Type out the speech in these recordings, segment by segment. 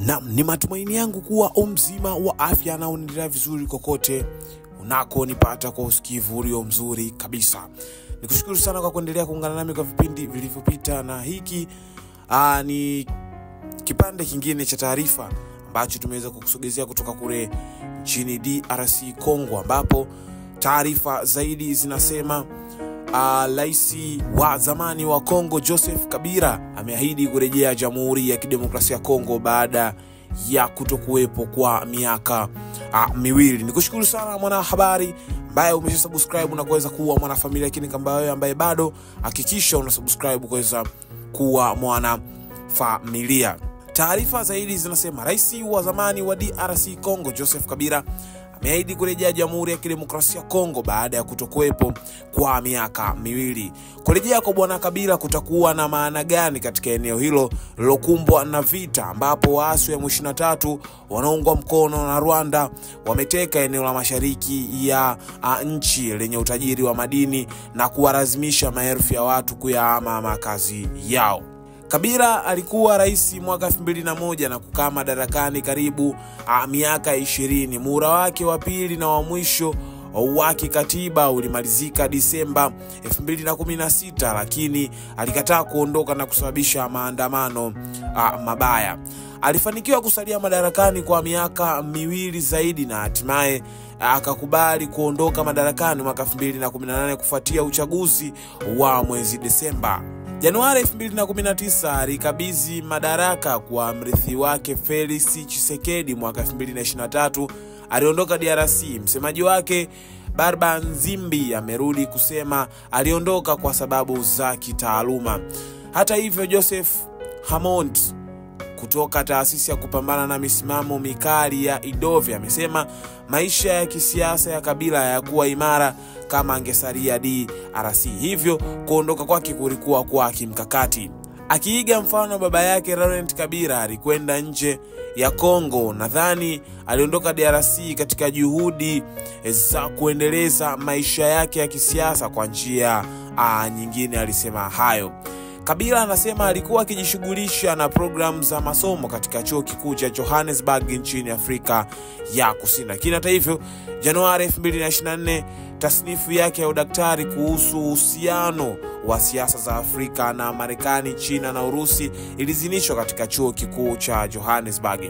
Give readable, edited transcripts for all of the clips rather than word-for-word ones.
Na ni matumaini yangu kuwa mzima wa afya na unaendelea vizuri kokote unako nipata kwa usikivu ulio mzuri kabisa. Nikushukuru sana kwa kuendelea kuungana nami kwa vipindi vilivyopita, na hiki ni kipande kingine cha taarifa ambacho tumeweza kukusogezea kutoka kule nchini DRC Congo, ambapo taarifa zaidi zinasema rais wa zamani wa Kongo Joseph Kabila ameahidi kurejea Jamhuri ya Kidemokrasia ya Kongo baada ya kutokuwepo kwa miaka miwili. Nikushukuru sana mwanahabari ambaye umesubscribe na kuweza kuwa mwanafamilia, lakini kama wewe ambaye bado, hakikisha unasubscribe kuweza kuwa mwanafamilia. Taarifa zaidi zinasema rais wa zamani wa DRC Congo Joseph Kabila ameahidi kurejea Jamhuri ya Kidemokrasia ya Kongo baada ya kutokuwepo kwa miaka miwili. Kurejea kwa bwana Kabila kutakuwa na maana gani katika eneo hilo lilokumbwa na vita, ambapo waasi wa M23 wanaoungwa mkono na Rwanda wameteka eneo la mashariki ya nchi lenye utajiri wa madini na kuwalazimisha maelfu ya watu kuyahama makazi yao. Kabila alikuwa rais mwaka 2001 na kukaa madarakani karibu miaka 20. Muhula wake wa pili na wa mwisho wa kikatiba ulimalizika Disemba 2016, lakini alikataa kuondoka na kusababisha maandamano mabaya. Alifanikiwa kusalia madarakani kwa miaka miwili zaidi na hatimaye akakubali kuondoka madarakani mwaka 2018 kufuatia uchaguzi wa mwezi Desemba. Januari 2019 alikabidhi madaraka kwa mrithi wake Felix Tshisekedi. Mwaka 2023 aliondoka DRC. Msemaji wake Barba Nzimbi amerudi kusema aliondoka kwa sababu za kitaaluma. Hata hivyo, Joseph Hammond kutoka taasisi ya kupambana na misimamo mikali ya Idove amesema maisha ya kisiasa ya Kabila hayakuwa imara kama angesalia DRC, hivyo kuondoka kwake kulikuwa kwa kimkakati. Akiiga mfano baba yake Laurent Kabila alikwenda nje ya Kongo, nadhani aliondoka DRC katika juhudi za kuendeleza maisha yake ya kisiasa kwa njia nyingine, alisema hayo. Kabila anasema alikuwa akijishughulisha na programu za masomo katika chuo kikuu cha Johannesburg nchini Afrika ya Kusini. Lakini hata hivyo, Januari 2024 tasnifu yake ya udaktari kuhusu uhusiano wa siasa za Afrika na Marekani, China na Urusi ilizinishwa katika chuo kikuu cha Johannesburg.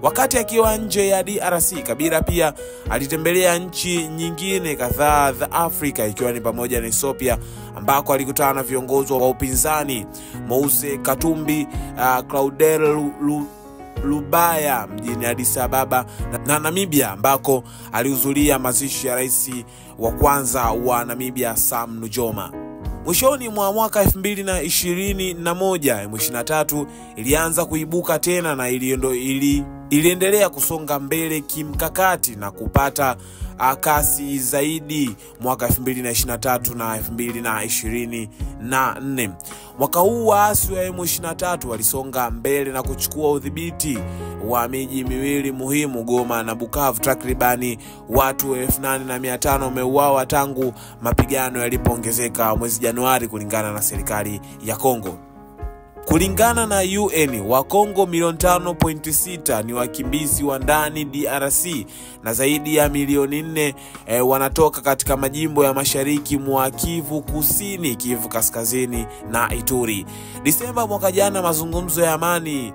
Wakati akiwa nje ya DRC, Kabila pia alitembelea nchi nyingine kadhaa za Afrika, ikiwa ni pamoja na Ethiopia ambako alikutana na viongozi wa upinzani Moise Katumbi, Claudel Lubaya mjini Addis Ababa, na Namibia ambako alihudhuria mazishi ya rais wa kwanza wa Namibia Sam Nujoma. Mwishoni mwa mwaka 2021 M23 ilianza kuibuka tena na iliendelea kusonga mbele kimkakati na kupata kasi zaidi mwaka 2023 na 2024. Mwaka huu waasi wa M23 walisonga mbele na kuchukua udhibiti wa miji miwili muhimu, Goma na Bukavu. Takribani watu 8500 wameuawa tangu mapigano yalipoongezeka mwezi Januari, kulingana na serikali ya Kongo. Kulingana na UN, wa Kongo milioni 5.6 ni wakimbizi wa ndani DRC na zaidi ya milioni 4 wanatoka katika majimbo ya mashariki mwa Kivu Kusini, Kivu Kaskazini na Ituri. Disemba mwaka jana, mazungumzo ya amani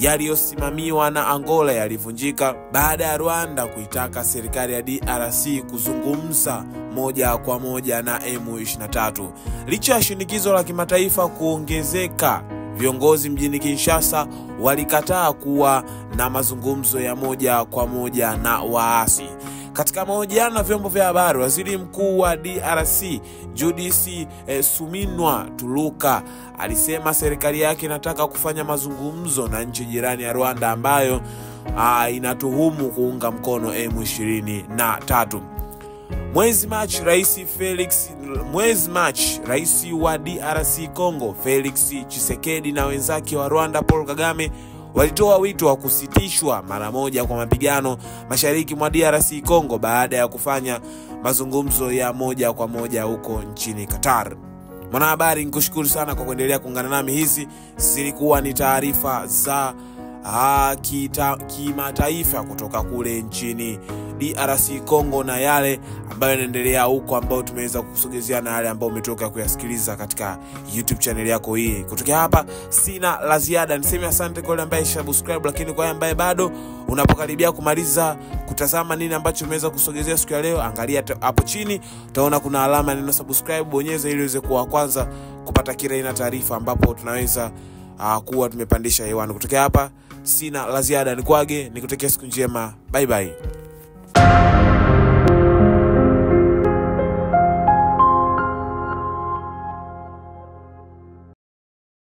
yaliyosimamiwa na Angola yalivunjika baada ya Rwanda kuitaka serikali ya DRC kuzungumza moja kwa moja na M23. Licha ya shinikizo la kimataifa kuongezeka, viongozi mjini Kinshasa walikataa kuwa na mazungumzo ya moja kwa moja na waasi. Katika mahojiano na vyombo vya habari, waziri mkuu wa DRC Judith Suminwa Tuluka alisema serikali yake inataka kufanya mazungumzo na nchi jirani ya Rwanda ambayo inatuhumu kuunga mkono M23. Mwezi Machi, rais wa DRC Congo Felix Tshisekedi na wenzake wa Rwanda Paul Kagame walitoa wito wa kusitishwa mara moja kwa mapigano mashariki mwa DRC Congo baada ya kufanya mazungumzo ya moja kwa moja huko nchini Qatar. Mwanahabari, nikushukuru sana kwa kuendelea kuungana nami. Hizi zilikuwa ni taarifa za kimataifa kutoka kule nchini DRC Congo, na yale ambayo yanaendelea huko ambao tumeweza kukusogezea na yale ambao umetoka kuyasikiliza katika YouTube channel yako hii. Kutoka hapa sina la ziada, niseme asante kwa yule ambaye subscribe, lakini kwa yule ambaye bado unapokaribia kumaliza kutazama nini ambacho tumeweza kusogezea siku ya leo, angalia hapo chini utaona kuna alama neno subscribe, bonyeza ili uweze kuwa kwanza kupata kila aina taarifa ambapo tunaweza kuwa tumepandisha hewani. Kutoka hapa sina la ziada, nikwage nikutakia siku njema, bye bye.